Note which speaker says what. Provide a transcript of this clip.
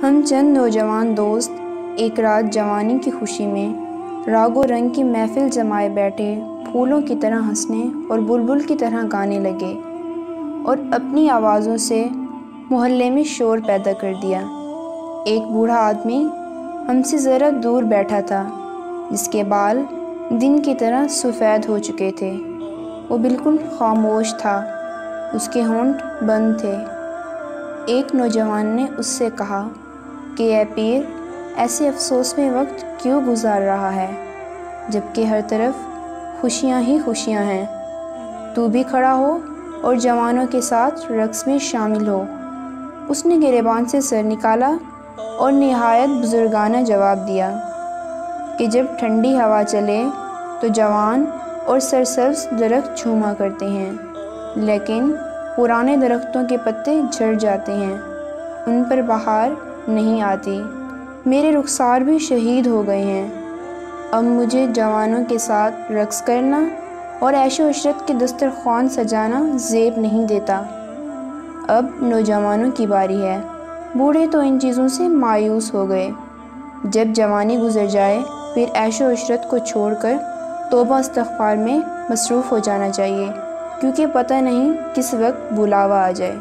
Speaker 1: ہم چند نوجوان دوست ایک رات جوانی کی خوشی میں راگ و رنگ کی محفل جمائے بیٹھے پھولوں کی طرح ہنسنے اور بلبل کی طرح گانے لگے اور اپنی آوازوں سے محلے میں شور پیدا کر دیا۔ ایک بوڑھا آدمی ہم سے ذرا دور بیٹھا تھا، جس کے بال دن کی طرح سفید ہو چکے تھے۔ وہ بالکل خاموش تھا، اس کے ہونٹ بند تھے۔ ایک نوجوان نے اس سے کہا کہ اے پیر، ایسے افسوس میں وقت کیوں گزار رہا ہے جبکہ ہر طرف خوشیاں ہی خوشیاں ہیں؟ تو بھی کھڑا ہو اور جوانوں کے ساتھ رقص میں شامل ہو۔ اس نے گریبان سے سر نکالا اور نہایت بزرگانہ جواب دیا کہ جب ٹھنڈی ہوا چلے تو جوان اور سرسبز درخت جھوما کرتے ہیں، لیکن پرانے درختوں کے پتے جھڑ جاتے ہیں، ان پر بہار نہیں آتی۔ میرے رخسار بھی شہید ہو گئے ہیں۔ اب مجھے جوانوں کے ساتھ رقص کرنا اور عیش و عشرت کے دسترخوان سجانا زیب نہیں دیتا۔ اب نوجوانوں کی باری ہے۔ بوڑھے تو ان چیزوں سے مایوس ہو گئے۔ جب جوانی گزر جائے پھر عیش و عشرت کو چھوڑ کر توبہ استغفار میں مصروف ہو جانا چاہیے، کیونکہ پتہ نہیں کس وقت بلاوا آ جائے۔